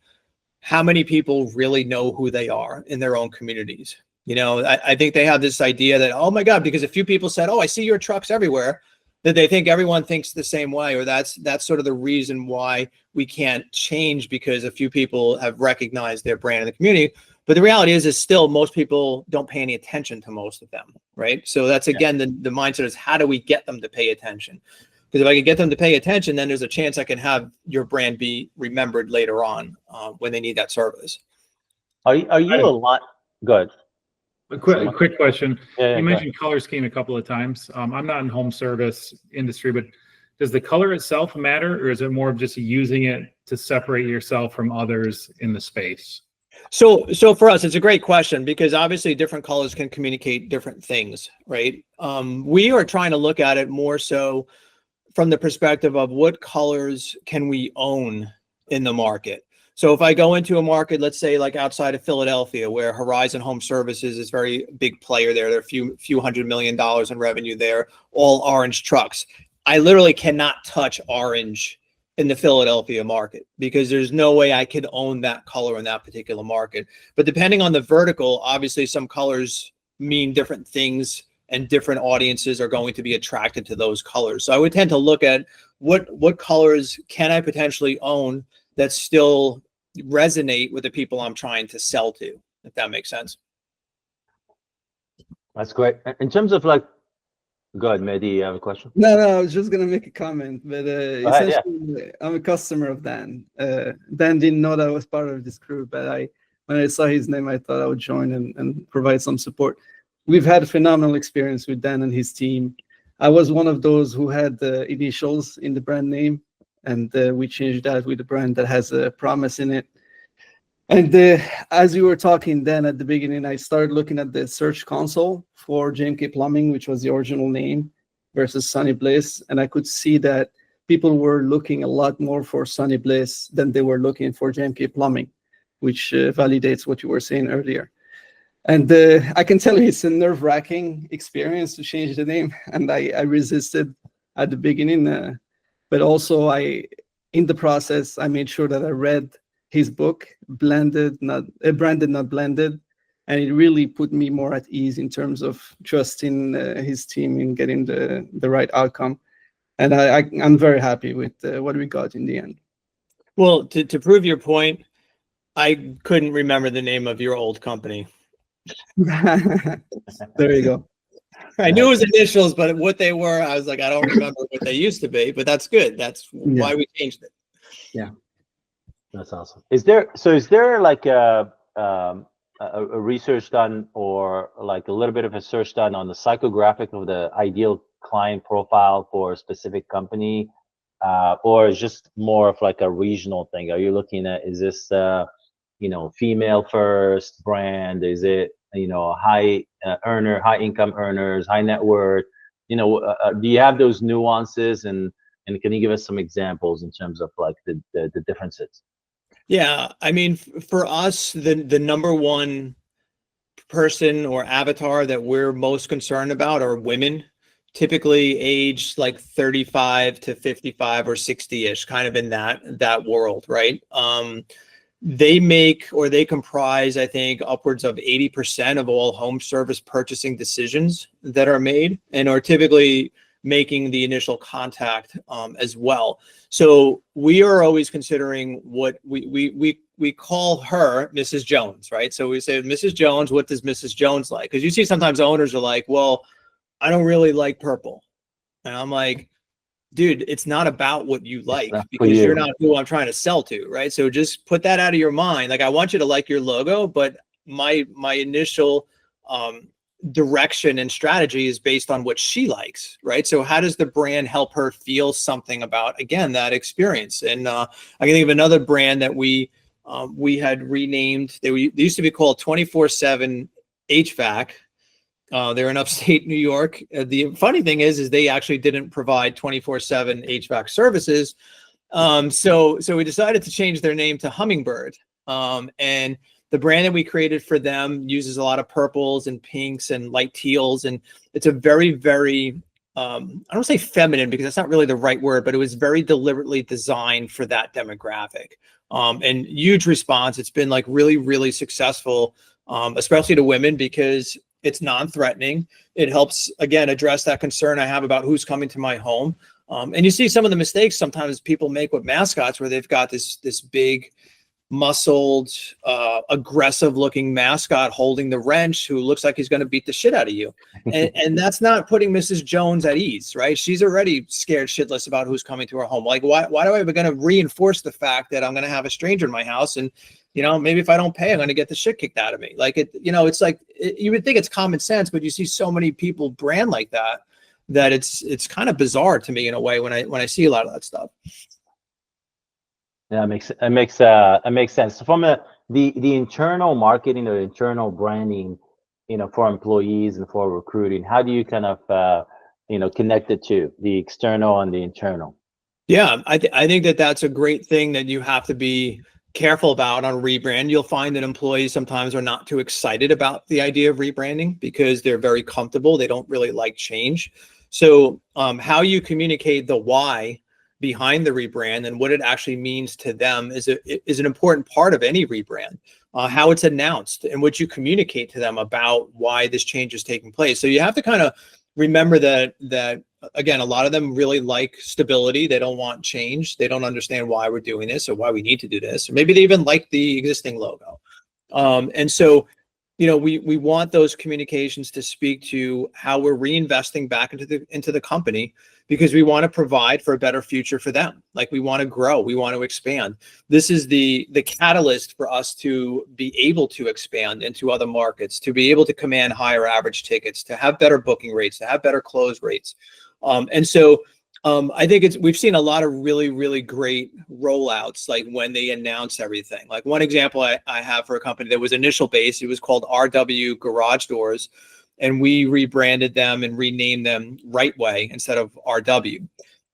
how many people really know who they are in their own communities. You know, I think they have this idea that, oh my God, because a few people said, oh, I see your trucks everywhere, that they think everyone thinks the same way, or that's sort of the reason why we can't change, because a few people have recognized their brand in the community. But the reality is still most people don't pay any attention to most of them, right? So that's, again, the mindset is, how do we get them to pay attention? Because if I can get them to pay attention, then there's a chance I can have your brand be remembered later on when they need that service. Are you a lot? Good. A quick question. Yeah, you mentioned color scheme a couple of times. I'm not in home service industry, but does the color itself matter, or is it more of just using it to separate yourself from others in the space? So for us, it's a great question, because obviously different colors can communicate different things, right? We are trying to look at it more so from the perspective of what colors can we own in the market. So if I go into a market, let's say like outside of Philadelphia, where Horizon Home Services is a very big player there, there are a few $100 million in revenue there, all orange trucks. I literally cannot touch orange in the Philadelphia market, because there's no way I could own that color in that particular market. But depending on the vertical, obviously some colors mean different things, and different audiences are going to be attracted to those colors. So I would tend to look at what colors can I potentially own that still resonate with the people I'm trying to sell to, if that makes sense. That's great. In terms of like, go ahead, Mehdi, you have a question? No, I was just gonna make a comment, but essentially, I'm a customer of Dan. Dan didn't know that I was part of this crew, but when I saw his name, I thought I would join and provide some support. We've had a phenomenal experience with Dan and his team. I was one of those who had the initials in the brand name, and we changed that with a brand that has a promise in it. And as you were talking then at the beginning, I started looking at the search console for JMK Plumbing, which was the original name, versus Sunny Bliss. And I could see that people were looking a lot more for Sunny Bliss than they were looking for JMK Plumbing, which validates what you were saying earlier. And I can tell you it's a nerve-wracking experience to change the name. And I resisted at the beginning, but also I in the process, I made sure that I read his book, Branded, Not Blended, and it really put me more at ease in terms of trusting his team in getting the right outcome. And I'm very happy with what we got in the end. Well, to prove your point, I couldn't remember the name of your old company. There you go. I knew his initials, but what they were, I was like, I don't remember what they used to be, but that's good. That's why we changed it. Yeah. That's awesome. Is there like a research done, or like a little bit of a search done on the psychographic of the ideal client profile for a specific company, or is just more of like a regional thing? Are you looking at, is this female first brand? Is it high income earners, high net worth? Do you have those nuances, and can you give us some examples in terms of like the differences? Yeah, I mean, for us, the number one person or avatar that we're most concerned about are women, typically aged like 35 to 55 or 60-ish, kind of in that world, right? They comprise, I think, upwards of 80% of all home service purchasing decisions that are made, and are typically making the initial contact as well. So we are always considering what we call her Mrs. Jones, right? So we say, Mrs. Jones, what does Mrs. Jones like? Because you see sometimes owners are like, well, I don't really like purple. And I'm like, dude, it's not about what you like, because you're not who I'm trying to sell to, right? So just put that out of your mind. Like, I want you to like your logo, but my initial direction and strategy is based on what she likes, right? So how does the brand help her feel something about, again, that experience? And I can think of another brand that we had renamed. They used to be called 24/7 HVAC. They're in upstate New York. The funny thing is they actually didn't provide 24/7 HVAC services. So we decided to change their name to Hummingbird. And the brand that we created for them uses a lot of purples and pinks and light teals. And it's a very, very, I don't say feminine, because that's not really the right word, but it was very deliberately designed for that demographic. And huge response. It's been like really, really successful, especially to women, because it's non-threatening. It helps, again, address that concern I have about who's coming to my home. And you see some of the mistakes sometimes people make with mascots, where they've got this big, muscled, aggressive looking mascot holding the wrench, who looks like he's going to beat the shit out of you. And that's not putting Mrs. Jones at ease, right? She's already scared shitless about who's coming to her home. Like, why do I going to reinforce the fact that I'm going to have a stranger in my house, and maybe if I don't pay, I'm going to get the shit kicked out of me? Like, it's like, you would think it's common sense, but you see so many people brand like that it's kind of bizarre to me in a way when I see a lot of that stuff. Yeah, it makes sense. So from the internal marketing or internal branding, for employees and for recruiting, how do you kind of connect the two, the external and the internal? Yeah, I think that's a great thing that you have to be careful about on Rebrand. You'll find that employees sometimes are not too excited about the idea of rebranding because they're very comfortable. They don't really like change. So how you communicate the why behind the rebrand and what it actually means to them is an important part of any rebrand. How it's announced and what you communicate to them about why this change is taking place. So you have to kind of remember that again, a lot of them really like stability. They don't want change. They don't understand why we're doing this or why we need to do this. Or maybe they even like the existing logo. And so, we want those communications to speak to how we're reinvesting back into the company, because we want to provide for a better future for them. Like, we want to grow, we want to expand. This is the catalyst for us to be able to expand into other markets, to be able to command higher average tickets, to have better booking rates, to have better close rates. And so I think we've seen a lot of really, really great rollouts, like when they announce everything. Like, one example I have for a company that was initial base, it was called RW Garage Doors, and we rebranded them and renamed them Right Way instead of RW.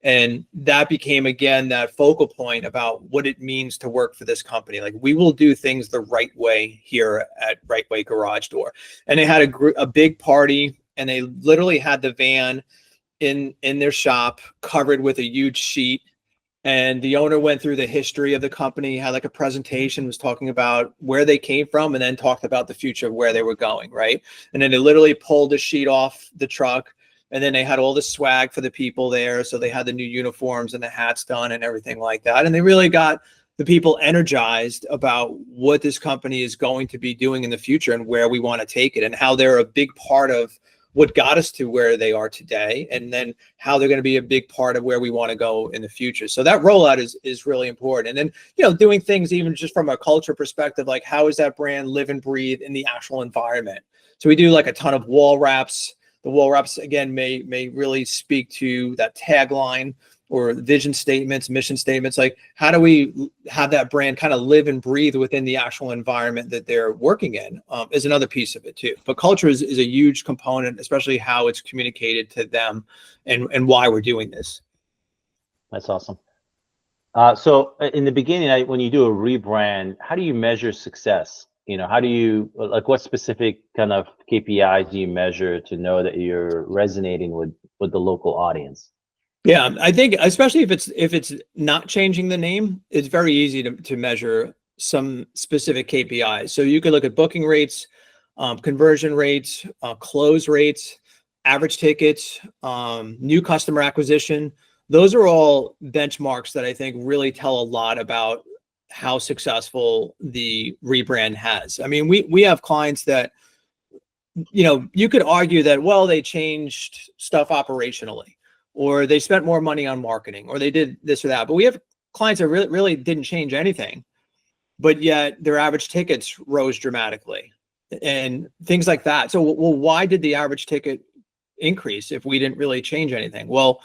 And that became, again, that focal point about what it means to work for this company. Like, we will do things the right way here at Right Way Garage Door. And they had a big party, and they literally had the van in their shop covered with a huge sheet, And the owner went through the history of the company, had like a presentation, was talking about where they came from, and then talked about the future of where they were going, right? And then they literally pulled the sheet off the truck, and then they had all the swag for the people there. So they had the new uniforms and the hats done and everything like that. And they really got the people energized about what this company is going to be doing in the future and where we want to take it, and how they're a big part of what got us to where they are today, and then how they're going to be a big part of where we want to go in the future. So that rollout is really important. And then, you know, doing things even just from a culture perspective, like how is that brand live and breathe in the actual environment? So we do like a ton of wall wraps. The wall wraps, again, may really speak to that tagline or vision statements, mission statements. Like, how do we have that brand kind of live and breathe within the actual environment that they're working in, is another piece of it too. But culture is a huge component, especially how it's communicated to them and why we're doing this. That's awesome. So in the beginning, when you do a rebrand, how do you measure success? You know, how do you, like, what specific kind of KPIs do you measure to know that you're resonating with the local audience? Yeah, I think especially if it's not changing the name, it's very easy to measure some specific KPIs. So you can look at booking rates, conversion rates, close rates, average tickets, new customer acquisition. Those are all benchmarks that I think really tell a lot about how successful the rebrand has. I mean, we have clients that, you know, you could argue that, well, they changed stuff operationally, or they spent more money on marketing, or they did this or that. But we have clients that really didn't change anything, but yet their average tickets rose dramatically and things like that. So, well, why did the average ticket increase if we didn't really change anything? Well,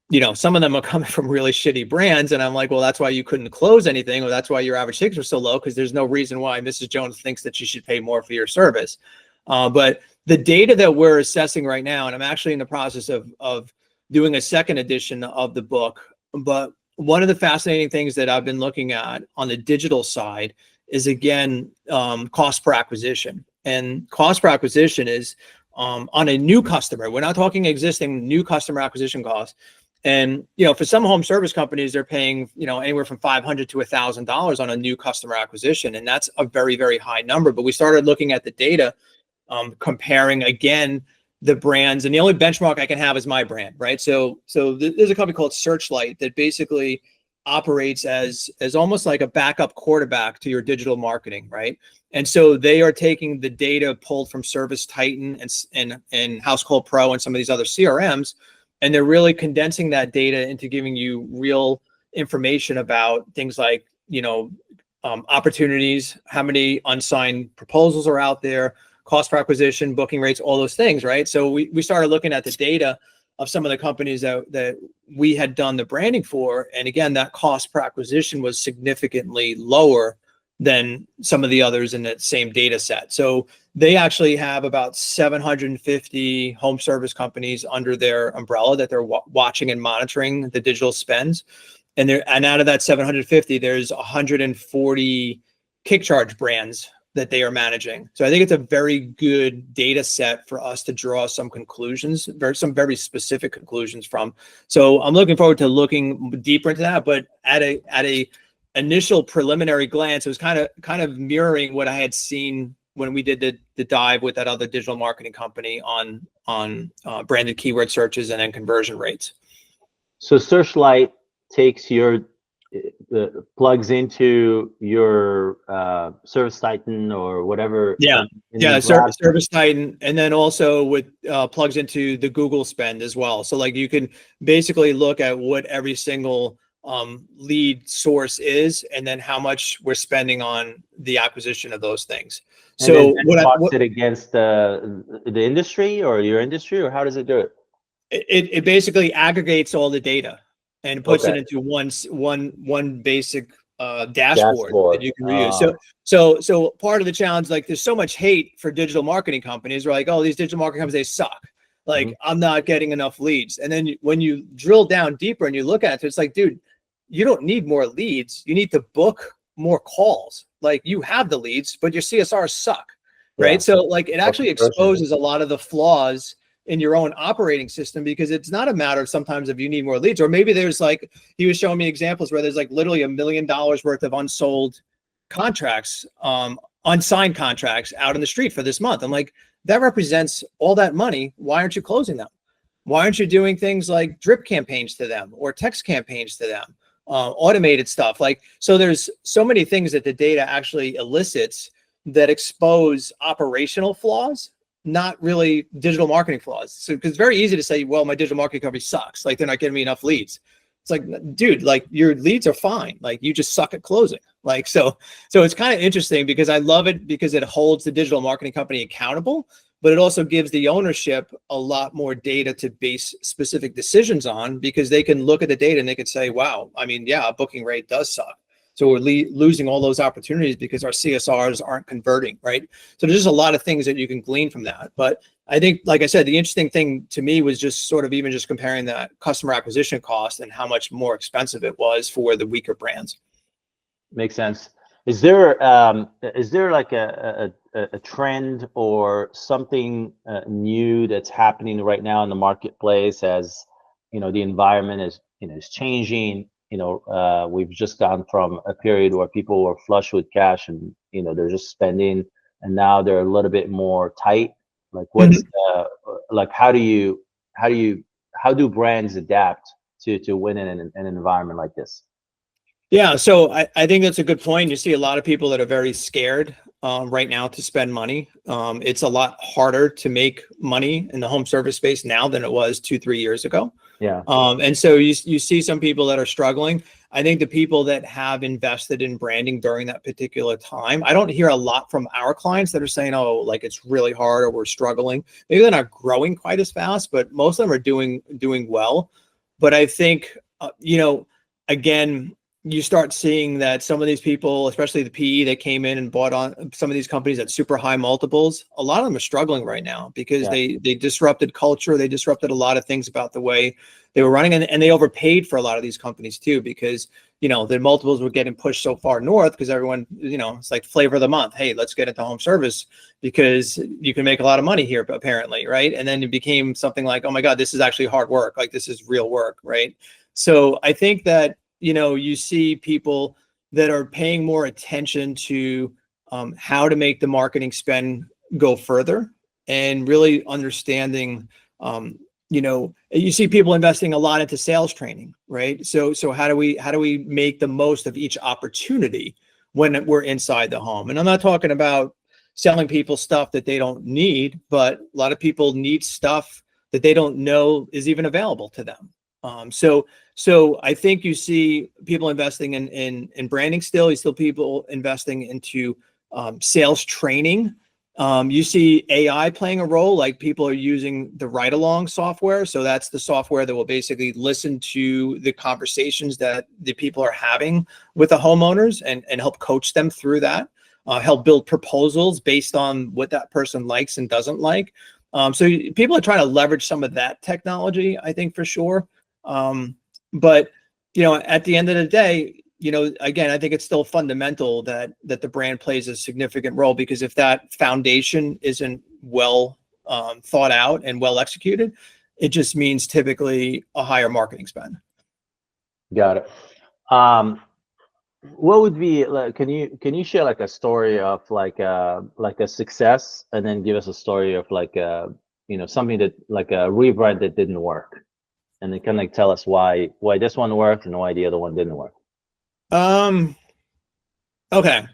you know, some of them are coming from really shitty brands, and I'm like, well, that's why you couldn't close anything, or that's why your average tickets are so low, because there's no reason why Mrs. Jones thinks that she should pay more for your service. But the data that we're assessing right now, and I'm actually in the process of doing a second edition of the book, but one of the fascinating things that I've been looking at on the digital side is, again, cost per acquisition. And cost per acquisition is on a new customer. We're not talking existing, new customer acquisition costs. And, you know, for some home service companies, they're paying, you know, anywhere from $500 to $1,000 on a new customer acquisition. And that's a very, very high number. But we started looking at the data, comparing, again, the brands, and the only benchmark I can have is my brand, right? So there's a company called Searchlight that basically operates as almost like a backup quarterback to your digital marketing, right? And so they are taking the data pulled from Service Titan and House Call Pro and some of these other CRMs, and they're really condensing that data into giving you real information about things like, you know, opportunities, how many unsigned proposals are out there, cost per acquisition, booking rates, all those things, right? So we started looking at the data of some of the companies that we had done the branding for. And again, that cost per acquisition was significantly lower than some of the others in that same data set. So they actually have about 750 home service companies under their umbrella that they're watching and monitoring the digital spends. And out of that 750, there's 140 kick charge brands that they are managing. So I think it's a very good data set for us to draw some conclusions, some very specific conclusions from. So I'm looking forward to looking deeper into that. But at a initial preliminary glance, it was kind of mirroring what I had seen when we did the dive with that other digital marketing company on branded keyword searches and then conversion rates. So Searchlight takes plugs into your Service Titan or whatever. Service Titan, and then also with plugs into the Google spend as well. So like you can basically look at what every single lead source is, and then how much we're spending on the acquisition of those things. So what it against the industry or your industry, or how does it do it? It basically aggregates all the data and puts it into one basic dashboard that you can reuse. So part of the challenge, like there's so much hate for digital marketing companies. We're like, oh, these digital marketing companies, they suck. Like I'm not getting enough leads. And then when you drill down deeper and you look at it, it's like, dude, you don't need more leads. You need to book more calls. Like you have the leads, but your CSRs suck, right? So like it actually exposes a lot of the flaws in your own operating system, because it's not a matter of sometimes if you need more leads, or maybe there's like, he was showing me examples where there's like literally $1 million worth of unsold contracts, unsigned contracts out in the street for this month. I'm like, that represents all that money. Why aren't you closing them? Why aren't you doing things like drip campaigns to them or text campaigns to them, automated stuff? Like, so there's so many things that the data actually elicits that expose operational flaws, not really digital marketing flaws. So, because it's very easy to say, well, my digital marketing company sucks. Like, they're not getting me enough leads. It's like, dude, like, your leads are fine. Like, you just suck at closing. Like, so it's kind of interesting, because I love it because it holds the digital marketing company accountable, but it also gives the ownership a lot more data to base specific decisions on, because they can look at the data and they could say, wow, I mean, yeah, a booking rate does suck. So we're losing all those opportunities because our CSRs aren't converting, right? So there's just a lot of things that you can glean from that. But I think, like I said, the interesting thing to me was just sort of even just comparing that customer acquisition cost and how much more expensive it was for the weaker brands. Makes sense. Is there like a trend or something new that's happening right now in the marketplace, as you know, the environment is changing? You know, we've just gone from a period where people were flush with cash and, you know, they're just spending, and now they're a little bit more tight. Like, what's like, how do brands adapt to win in an environment like this? Yeah, so I think that's a good point. You see a lot of people that are very scared right now to spend money. It's a lot harder to make money in the home service space now than it was 2-3 years ago. Yeah. And so you see some people that are struggling. I think the people that have invested in branding during that particular time, I don't hear a lot from our clients that are saying, oh, like, it's really hard or we're struggling. Maybe they're not growing quite as fast, but most of them are doing well. But I think, you know, again, you start seeing that some of these people, especially the PE that came in and bought on some of these companies at super high multiples, a lot of them are struggling right now because they disrupted culture. They disrupted a lot of things about the way they were running, and they overpaid for a lot of these companies too, because, you know, the multiples were getting pushed so far north because everyone, you know, it's like flavor of the month. Hey, let's get into home service because you can make a lot of money here, apparently, right? And then it became something like, oh my God, this is actually hard work. Like, this is real work, right? So I think that, you know, you see people that are paying more attention to how to make the marketing spend go further, and really understanding, you know, you see people investing a lot into sales training, right? So how do we make the most of each opportunity when we're inside the home? And I'm not talking about selling people stuff that they don't need, but a lot of people need stuff that they don't know is even available to them. So I think you see people investing in branding still. You still people investing into sales training. You see AI playing a role, like people are using the ride along software. So that's the software that will basically listen to the conversations that the people are having with the homeowners and help coach them through that, help build proposals based on what that person likes and doesn't like. So people are trying to leverage some of that technology, I think, for sure. But, you know, at the end of the day, you know, again, I think it's still fundamental that the brand plays a significant role, because if that foundation isn't well thought out and well executed, it just means typically a higher marketing spend. Got it. What would be like? Can you share like a story of like a success, and then give us a story of like you know, something that like a rebrand that didn't work, and then kind of like tell us why this one worked and why the other one didn't work. Okay.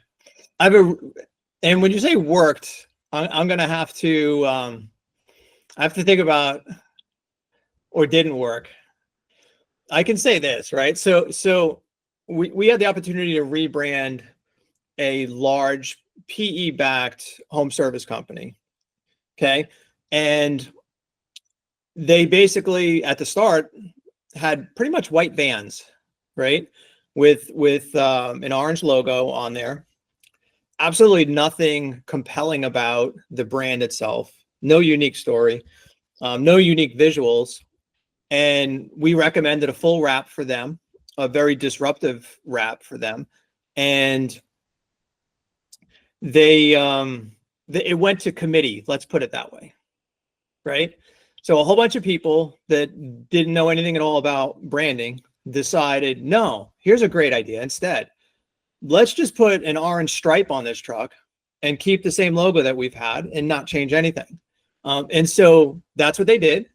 And when you say worked, I'm gonna have to I have to think about, or didn't work. I can say this, right? So we had the opportunity to rebrand a large PE-backed home service company. Okay. And they basically at the start had pretty much white vans, right? With an orange logo on there. Absolutely nothing compelling about the brand itself. No unique story, no unique visuals. And we recommended a full wrap for them, a very disruptive wrap for them. And it went to committee, let's put it that way, right? So a whole bunch of people that didn't know anything at all about branding decided, no, here's a great idea. Instead, let's just put an orange stripe on this truck and keep the same logo that we've had and not change anything. And so that's what they did.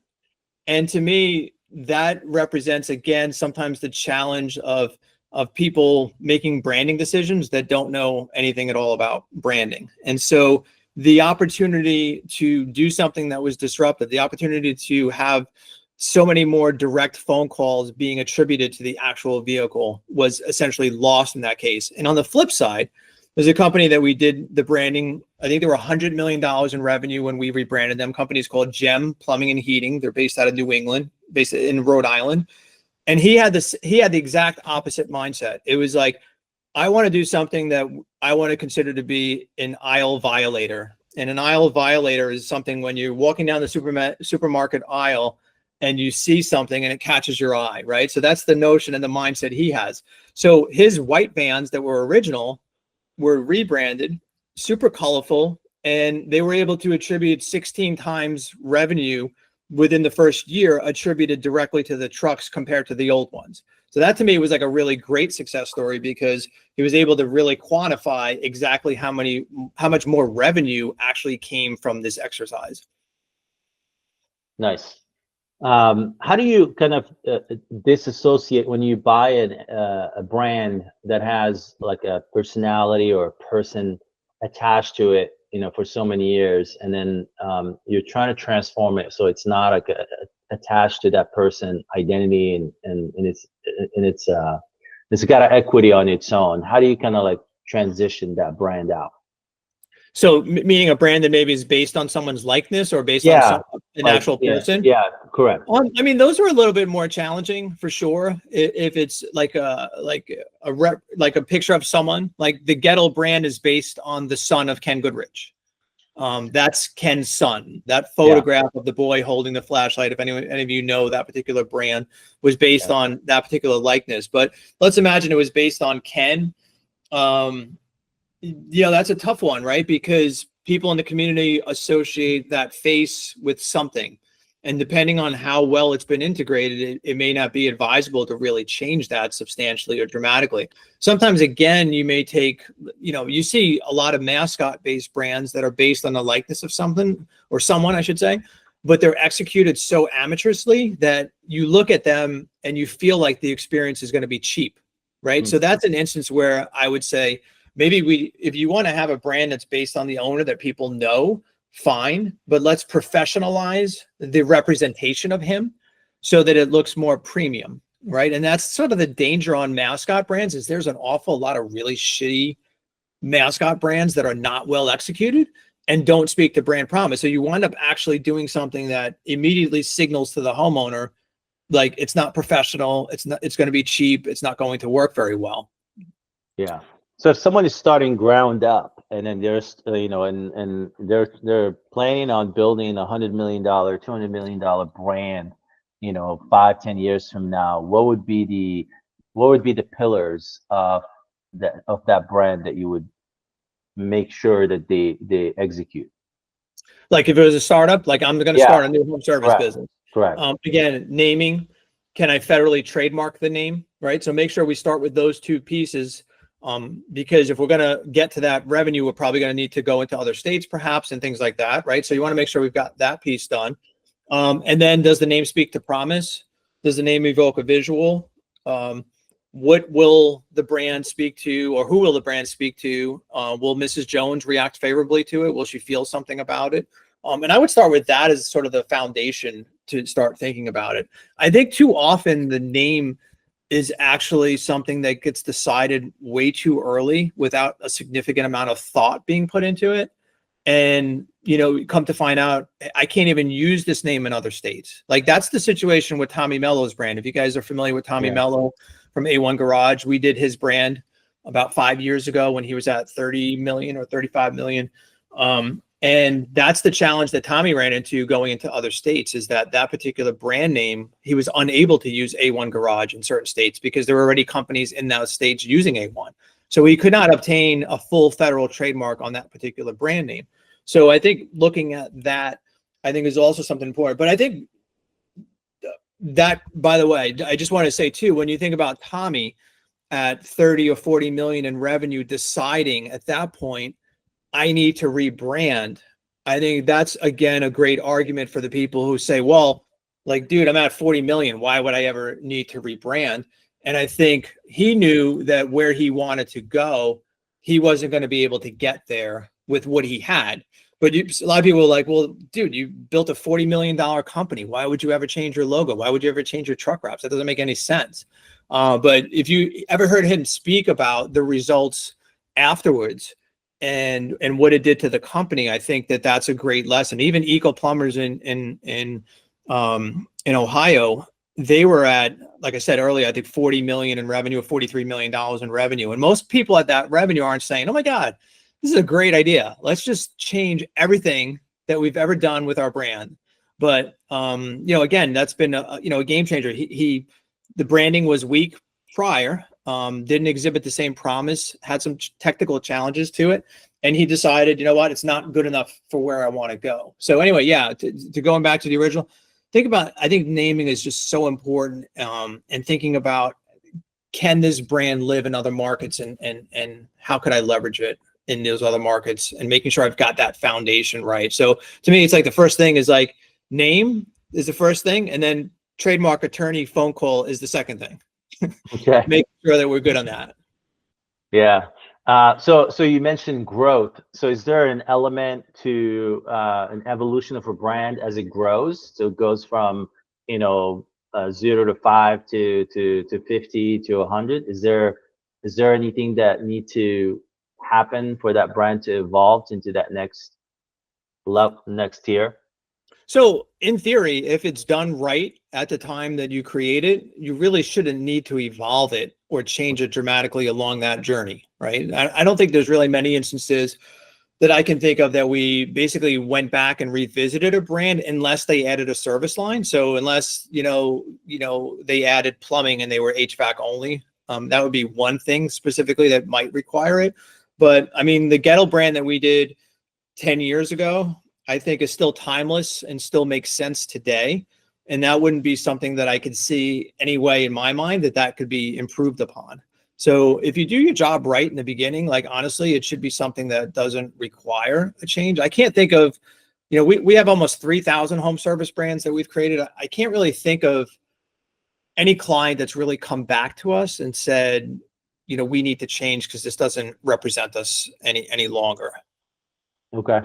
And to me, that represents, again, sometimes the challenge of people making branding decisions that don't know anything at all about branding. And so the opportunity to do something that was disruptive, the opportunity to have so many more direct phone calls being attributed to the actual vehicle was essentially lost in that case. And on the flip side, there's a company that we did the branding. I think they were $100 million in revenue when we rebranded them. Company's called Gem Plumbing and Heating. They're based out of New England, based in Rhode Island. And he had the exact opposite mindset. It was like, I want to do something that I want to consider to be an aisle violator. And an aisle violator is something when you're walking down the supermarket aisle and you see something and it catches your eye, right? So that's the notion and the mindset he has. So his white vans that were original were rebranded, super colorful, and they were able to attribute 16 times revenue within the first year attributed directly to the trucks compared to the old ones. So that to me was like a really great success story because he was able to really quantify exactly how much more revenue actually came from this exercise. Nice. How do you kind of disassociate when you buy a brand that has like a personality or a person attached to it, you know, for so many years, and then you're trying to transform it so it's not like attached to that person identity and it's got an equity on its own. How do you kind of like transition that brand out? So meaning a brand that maybe is based on someone's likeness or based on an actual person? Yeah, correct. I mean, those are a little bit more challenging for sure. If it's like a picture of someone, like the Gettle brand is based on the son of Ken Goodrich. That's Ken's son. That photograph of the boy holding the flashlight, if any of you know that particular brand, was based on that particular likeness. But let's imagine it was based on Ken. That's a tough one, right? Because people in the community associate that face with something. And depending on how well it's been integrated, it may not be advisable to really change that substantially or dramatically. Sometimes, again, you may take, you see a lot of mascot-based brands that are based on the likeness of something or someone, I should say, but they're executed so amateurishly that you look at them and you feel like the experience is going to be cheap, right? So that's an instance where I would say, maybe if you want to have a brand that's based on the owner that people know, fine, but let's professionalize the representation of him so that it looks more premium, right? And that's sort of the danger on mascot brands is there's an awful lot of really shitty mascot brands that are not well executed and don't speak to brand promise. So you wind up actually doing something that immediately signals to the homeowner, like it's not professional, it's going to be cheap, it's not going to work very well. Yeah. So if someone is starting ground up and then there's, and they're planning on building $100 million, $200 million brand, 5-10 years from now, what would be the pillars of that brand that you would make sure that they execute? Like if it was a startup, like I'm going to start a new home service business. Correct. Again, naming, can I federally trademark the name, right? So make sure we start with those two pieces. Because if we're going to get to that revenue, we're probably going to need to go into other states perhaps and things like that, right? So you want to make sure we've got that piece done. And then does the name speak to promise? Does the name evoke a visual? What will the brand speak to, or who will the brand speak to? Will Mrs. Jones react favorably to it? Will she feel something about it? And I would start with that as sort of the foundation to start thinking about it. I think too often the name is actually something that gets decided way too early without a significant amount of thought being put into it. And, come to find out, I can't even use this name in other states. Like that's the situation with Tommy Mello's brand. If you guys are familiar with Tommy Mello from A1 Garage, we did his brand about 5 years ago when he was at 30 million or 35 million. And that's the challenge that Tommy ran into going into other states is that particular brand name, he was unable to use A1 Garage in certain states because there were already companies in those states using A1. So he could not obtain a full federal trademark on that particular brand name. So I think looking at that, I think is also something important. But I think that, by the way, I just want to say too, when you think about Tommy at 30 or 40 million in revenue, deciding at that point, I need to rebrand. I think that's, again, a great argument for the people who say, well, like, dude, I'm at 40 million. Why would I ever need to rebrand? And I think he knew that where he wanted to go, he wasn't going to be able to get there with what he had. But a lot of people were like, well, dude, you built a $40 million company. Why would you ever change your logo? Why would you ever change your truck wraps? That doesn't make any sense. But if you ever heard him speak about the results afterwards and what it did to the company, I think that that's a great lesson. Even Eco Plumbers in Ohio, they were at, like I said earlier, I think 40 million in revenue or $43 million in revenue. And most people at that revenue aren't saying, oh my God, this is a great idea. Let's just change everything that we've ever done with our brand. But, again, that's been a game changer. The branding was weak prior, didn't exhibit the same promise, had some technical challenges to it. And he decided, you know what, it's not good enough for where I want to go. So anyway, yeah, to going back to the original, I think naming is just so important, and thinking about, can this brand live in other markets, and how could I leverage it in those other markets, and making sure I've got that foundation right. So to me, it's like the first thing is like name is the first thing, and then trademark attorney phone call is the second thing. Okay. Make sure that we're good on that. Yeah. So you mentioned growth. So is there an element to an evolution of a brand as it grows? So it goes from 0 to 5 to 50 to 100. Is there anything that need to happen for that brand to evolve into that next level, next tier? So in theory, if it's done right at the time that you create it, you really shouldn't need to evolve it or change it dramatically along that journey, right? I don't think there's really many instances that I can think of that we basically went back and revisited a brand unless they added a service line. So unless, they added plumbing and they were HVAC only, that would be one thing specifically that might require it. But I mean, the Gettle brand that we did 10 years ago, I think is still timeless and still makes sense today. And that wouldn't be something that I could see any way in my mind that could be improved upon. So if you do your job right in the beginning, like honestly, it should be something that doesn't require a change. I can't think of, we have almost 3,000 home service brands that we've created. I can't really think of any client that's really come back to us and said, we need to change because this doesn't represent us any longer. Okay.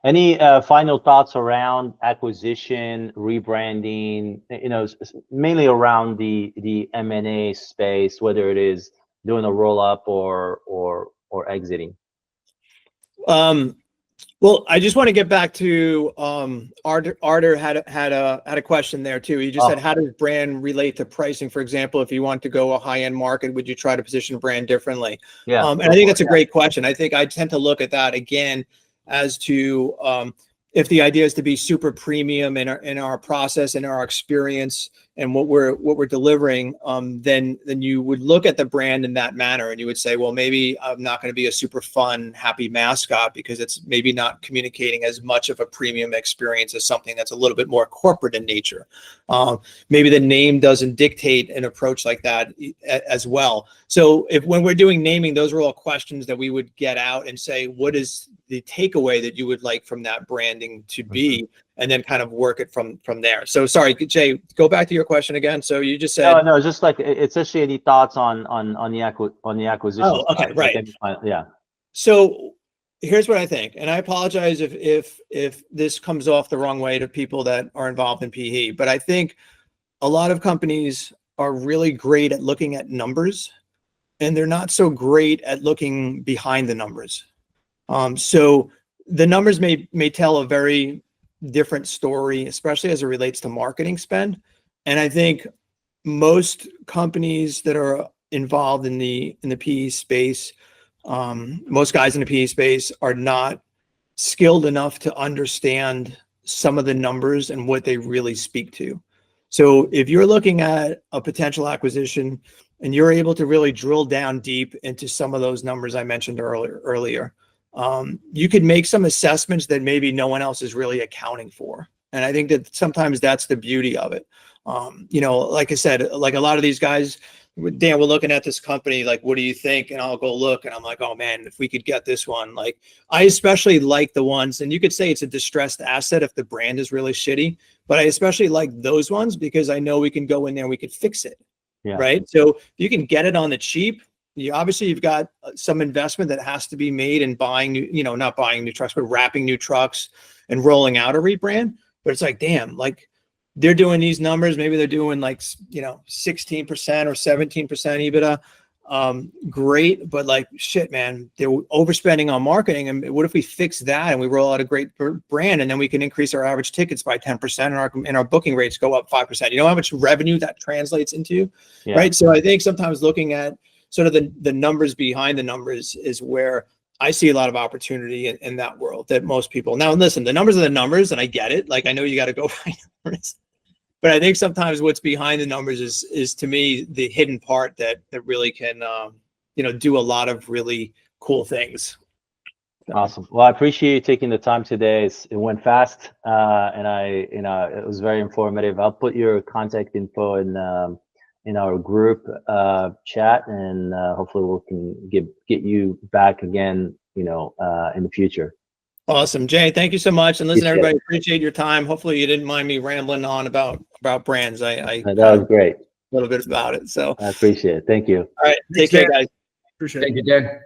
Any final thoughts around acquisition, rebranding, mainly around the M&A space, whether it is doing a roll-up or exiting? Well, I just want to get back to Arter had a question there too. He just said, how does brand relate to pricing? For example, if you want to go a high-end market, would you try to position a brand differently? Yeah. And I think that's a great question. I think I tend to look at that again as to if the idea is to be super premium in our process and our experience and what we're delivering, then you would look at the brand in that manner, and you would say, well, maybe I'm not going to be a super fun, happy mascot because it's maybe not communicating as much of a premium experience as something that's a little bit more corporate in nature. Maybe the name doesn't dictate an approach like that as well. So when we're doing naming, those are all questions that we would get out and say, what is the takeaway that you would like from that branding to be, and then kind of work it from there. So sorry, Jay, go back to your question again. So you just said no, just like it's actually any thoughts on the acquisition. Oh, okay, side? right. Like, yeah. So here's what I think, and I apologize if this comes off the wrong way to people that are involved in PE, but I think a lot of companies are really great at looking at numbers, and they're not so great at looking behind the numbers. So the numbers may tell a very different story, especially as it relates to marketing spend. And I think most companies that are involved in the PE space, most guys in the PE space are not skilled enough to understand some of the numbers and what they really speak to. So if you're looking at a potential acquisition and you're able to really drill down deep into some of those numbers I mentioned earlier, you could make some assessments that maybe no one else is really accounting for. And I think that sometimes that's the beauty of it. You know, like I said, like a lot of these guys, Dan, we're looking at this company, like, what do you think? And I'll go look and I'm like, oh man, if we could get this one, like, I especially like the ones, and you could say it's a distressed asset if the brand is really shitty, but I especially like those ones because I know we can go in there and we could fix it. Yeah. Right. So if you can get it on the cheap, you've got some investment that has to be made in buying new, you know, not buying new trucks, but wrapping new trucks and rolling out a rebrand. But it's like, damn, like they're doing these numbers. Maybe they're doing like, you know, 16% or 17% EBITDA. Great. But like, shit, man, they're overspending on marketing. And what if we fix that and we roll out a great brand, and then we can increase our average tickets by 10% and our booking rates go up 5%. You know how much revenue that translates into? Yeah. Right. So I think sometimes looking at sort of the numbers behind the numbers is where I see a lot of opportunity in that world that most people. Now, listen, the numbers are the numbers, and I get it. Like, I know you got to go by numbers, but I think sometimes what's behind the numbers is to me the hidden part that really can, you know, do a lot of really cool things. Awesome. Well, I appreciate you taking the time today. It went fast, and it was very informative. I'll put your contact info in our group chat, and hopefully we can get you back again, you know, in the future. Awesome, Jay. Thank you so much. And listen, everybody, Appreciate appreciate your time. Hopefully you didn't mind me rambling on about brands. I That was great. a little bit about it. So I appreciate it. Thank you. all right, take Thanks, care, Dan. guys. Appreciate it. Thank you, Dan.